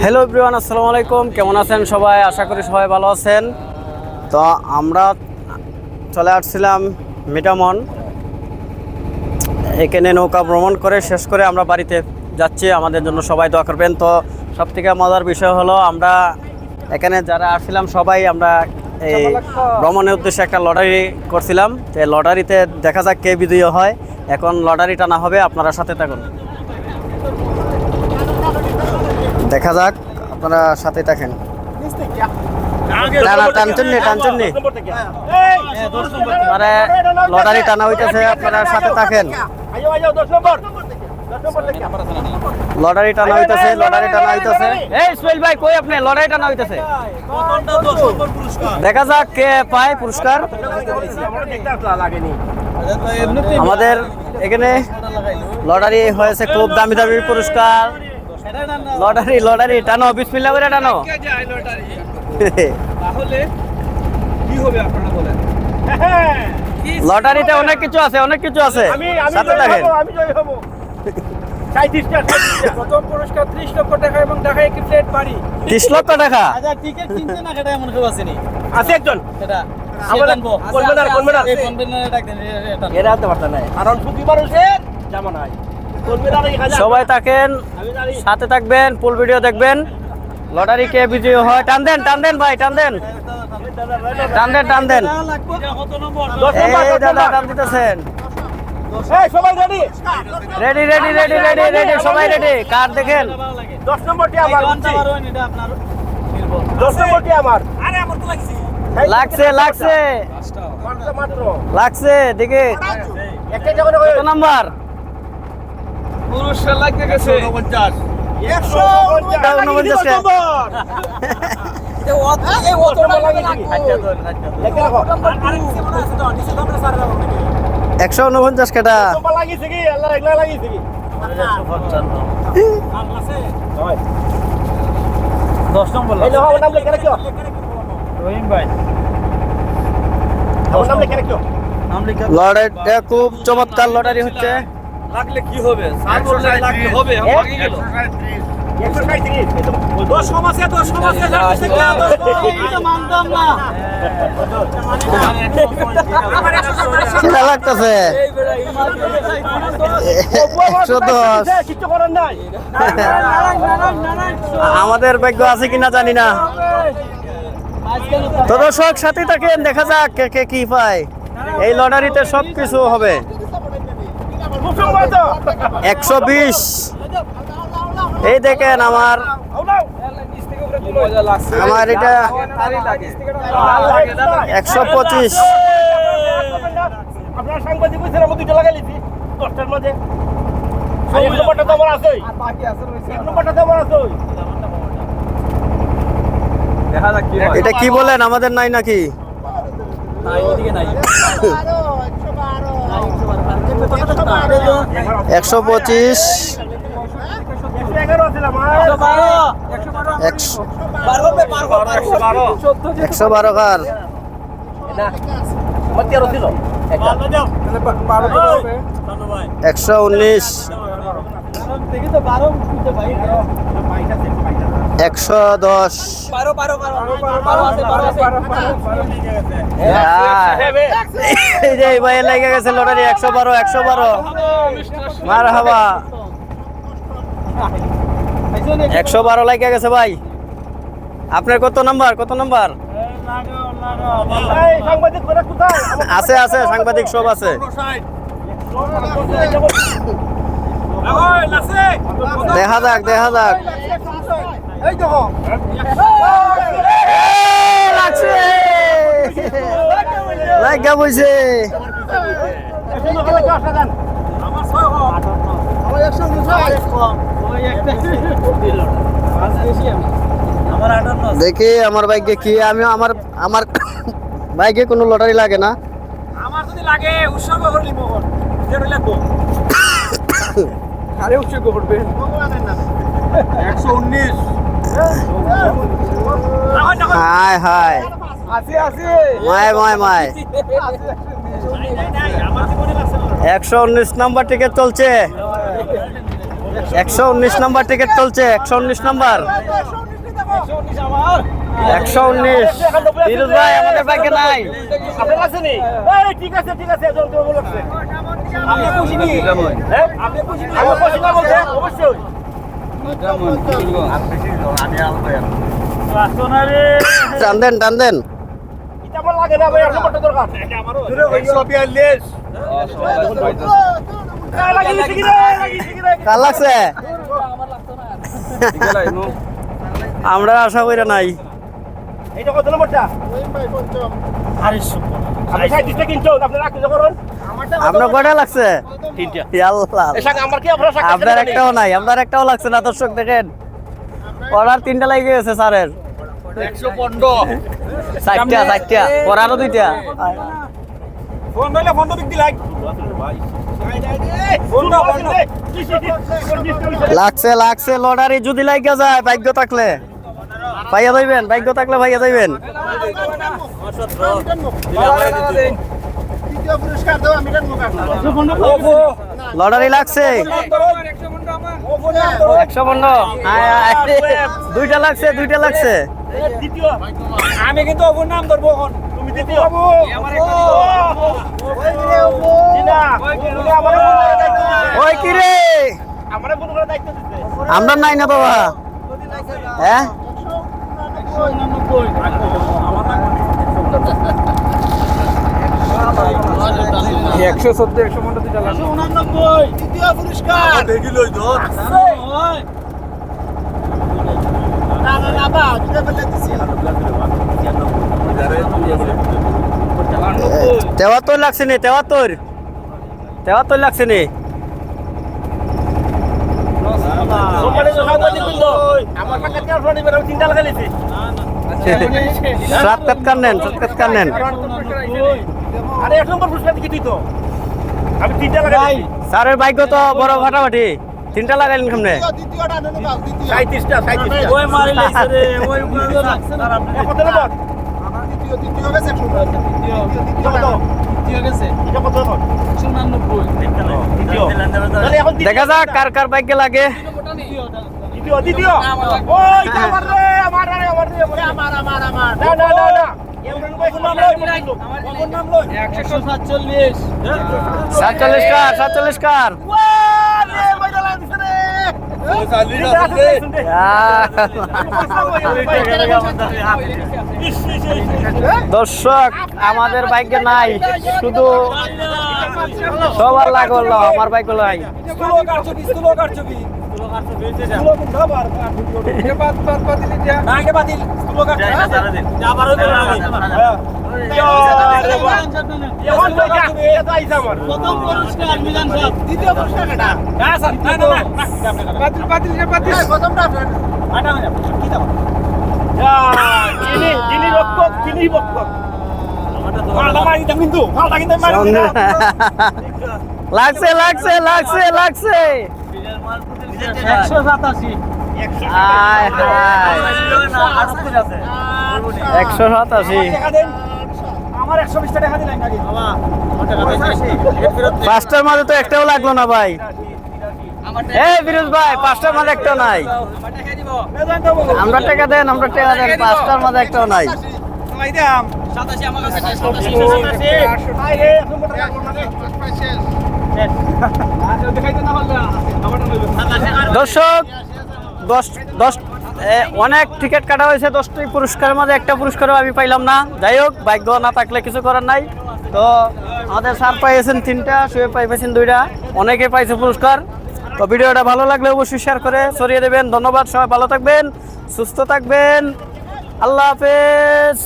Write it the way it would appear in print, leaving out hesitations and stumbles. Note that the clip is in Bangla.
হ্যালো এভরিওয়ান, আসসালামু আলাইকুম। কেমন আছেন সবাই? আশা করি সবাই ভালো আছেন। তো আমরা চলে আসছিলাম মিটামন। এখানে নৌকা ভ্রমণ করে শেষ করে আমরা বাড়িতে যাচ্ছি। আমাদের জন্য সবাই দোয়া করবেন। তো সবথেকে মজার বিষয় হলো আমরা এখানে যারা আসছিলাম সবাই আমরা এই ভ্রমণের উদ্দেশ্যে একটা লটারি করছিলাম। তো এই লটারিতে দেখা যাক কে বিজয়ী হয়। এখন লটারি টানা হবে, আপনারা সাথে থাকুন, দেখা যাক, আপনারা সাথে থাকেন। টানছেন নি মানে লটারি টানা হইতেছে, আপনারা সাথে থাকেন। লটারি টানা হইতেছে। এই সোহেল ভাই কই আপনি? লটারি টানা হইতেছে, দেখা যাক কে পায় পুরস্কার। আমাদের এখানে লটারি হয়েছে, খুব দামি দামি পুরস্কার। লটারি টানো, বিসমিল্লাহ করে টানো। তাহলে কি হবে আপনারা বলেন? লটারিতে অনেক কিছু আছে, সাথে থাকেন। প্রথম পুরস্কার 30 লক্ষ টাকা এবং ঢাকায় একটি ফ্ল্যাট বাড়ি। 30 লক্ষ টাকা। আচ্ছা, টিকিট কিনতে না কেটে এমন কেউ আসেনি? আছে একজন। এটা আমরা কনভেনার এই কনভেনারে ডাক দেন এটা। এরা আনতে পারতা না, কারণ শুক্রবার হচ্ছে জামা নাই। সবাই থাকেন, সাথে থাকবেন, ফুল ভিডিও দেখবেন। লটারি কে বিজয়ী হয়? টান দেন ভাই, টান দেন। এই দাদা টান দিতেছেন। সবাই রেডি? রেডি, সবাই রেডি। কার দেখেন? 10 নম্বরটি আমার। 10 নম্বরটি আমার। আরে আমার তো লাগছে দেখে। একটা যখন কত নাম্বার? পুরস্কার লাগতে গেছে 149 149 কেটা? 10 নম্বর রহিম ভাই লটারিটা খুব চমৎকার লটারি হচ্ছে। লাগলে কি হবে? স্যার বললে লাগলে হবে, ভাগি গেল। 10 সমাজে মানতাম না। সেটা লাগতেছে 110। কিছু করার নাই। আমাদের ভাগ্য আছে কিনা জানি না। তো দর্শক সাথে থাকেন, দেখা যাক কে কি পায়। এই লটারিতে সবকিছু হবে। 120। এই দেখেন আমার এটা 125। আপনার সাংবাদিক কইছেন আমি দুটো লাগাই লিছি 10টার মধ্যে। আর এক নম্বরটা তো আমার আছেই। আর বাকি আছে রইছে। এক নম্বরটা তো আমার আছেই। দেখা যাক কি হয়। এটা কি বলেন, আমাদের নাই নাকি? নাই, ওদিকে নাই। 125। 111 আছে আমার। 112 কার? না। আমার 13 ছিল। 119। 110। এই যে ভাই লেগে গেছে লটারি। 112। মারহাবা। 112 লেগে গেছে ভাই। আপনার কত নাম্বার? এই সাংবাদিক করে কোথায়? আছে সাংবাদিক সব আছে। দেখা যাক। এই দেখো। লাগছে, লাগা বইছে। দেখি আমার ভাগ্যে কি। আমার ভাগ্যে কোনো লটারি লাগে না। আমার যদি লাগে উৎসর্গ করলি মোহন যেন লাগবো। আরে উৎসর্গ করবে 119। হায় মায় 119 নাম্বার টিকিট চলছে। 119 নম্বর টিকিট চলছে, 119 নম্বর, 119। ফিরোজ ভাই আমাদের ভাগ্যে নাই। আপনার কাছে নেই? এই ঠিক আছে ঠিক আছে, একজন তো বলছে আপনি খুশি নি? হ্যাঁ আপনি খুশি নি? আমি খুশি না বলতে অবশ্যই টান দেন টান দেন। এটা আমার লাগে না ভাই, আর নম্বরটা দরকার এটা আমারও 142 লাগিয়েছে কি রে, লাগিয়েছে কি রে? কার লাগছে? আমরা আশা করি নাই। এইটা কত নম্বরটা? আরে সুপার আপনি 37টা কিনছো, আপনি রাখতে করুন। আপনার কয়টা লাগছে? 3টা। আল্লাহ, এই শাক আমার কি আপনার শাক? আপনার একটাও নাই, আপনার একটাও লাগছে না। দর্শক দেখেন, অর্ডার 3টা লাগে গেছে স্যারের। 115 4টা 4টা, পড়ারও 2টা। ফোন দিলে ফোন তো দিক দিলাই লাগছে লাগছে, লটারি যদি লাগিয়া যায়, ভাগ্য থাকলে পাইয়া যাইবেন, ভাগ্য থাকলে পাইয়া যাইবেন। লটারি লাগছে 115। 2টা লাগছে, 2টা লাগছে। দ্বিতীয় আমি কিন্তু অবুর নাম ধরবো এখন। তুমি দ্বিতীয় বাবু আমার একটা জিনা তুমি আমারে বলে দায়িত্ব দিতে ওই কি রে, আমারে বলে দায়িত্ব দিতে আমরা নাই না বাবা। হ্যাঁ 114 115 দিটা লাগবে 189 দ্বিতীয় পুরস্কার দেখি লই তো না না না বা দিতে বলে দিছি 73 লাগছে নি, 73 লাগছে নি। সোমবারে তো সাংবাদিক বন্ধ আমার টাকা কেন ফোন দিবেন? আমি 3টা লাগাইছি সাতকাত কান নেন। আরে 1 নম্বর পুরস্কার কি দিত? আমি 3টা লাগাইছি স্যারের ভাগ্য তো বড় ফাটাফাটি, 3টা লাগাইলেন কেমনে? দ্বিতীয়টা নেন না 37টা ওই মারি লাইছে রে ওই উনাদের লাগছে না কত নম্বর? দ্বিতীয় গেছে 115 দ্বিতীয় কত? দ্বিতীয় গেছে এটা কত নম্বর? 199 দ্বিতীয় তাহলে এখন দেখা যাক কার কার ভাগ্যে লাগে। দ্বিতীয় ওই তো আমার রে আমার রে আমার রে আমার না না না না এমন কইছো নাম লই আমার নাম লই 147 47 কার। ওয়ালে ময়দান দিছে রে দর্শক আমাদের ভাগ্যে নাই, শুধু সবার লাগ হলো, আমার ভাগ্য নাই। স্কুলো কারচুপি স্কুলো কোন খাবার এ বাদ বাতিল দিয়া না কে বাতিল স্কুলো কারচুপি আবারও এখন তো এটা আইছে আমার প্রথম পুরস্কার মিজান সাহেব, দ্বিতীয় পুরস্কার এটা না স্যার না বাতিল প্রথমটা আটা না কি দাও চিনি রক্ত চিনি রক্ত মালটা মারি দাম কিন্তু মারি লাগছে লাগছে লাগছে লাগছে। 187 আয় হায়, 187। আমার 120 টাকা দিলেন নাকি পাঁচটার মাঝে তো একটাও লাগলো না ভাই। এই ফিরোজ ভাই, পাঁচটার মাঝে একটাও নাই। আমরা টাকা দেন, আমরা টাকা দেন, পাঁচটার মাঝে একটাও নাই। দর্শক 10 অনেক টিকিট কাটা হয়েছে, 10টি পুরস্কারের মাঝে একটা পুরস্কারও আমি পাইলাম না। যাই হোক, ভাগ্য না থাকলে কিছু করার নাই। তো আমাদের স্যার পাইয়েছেন 3টা, শুয়ে পাইছেন 2টা, অনেকে পাইছে পুরস্কার। তো ভিডিওটা ভালো লাগলে অবশ্যই শেয়ার করে ছড়িয়ে দেবেন। ধন্যবাদ, সবাই ভালো থাকবেন, সুস্থ থাকবেন, আল্লাহ হাফেজ।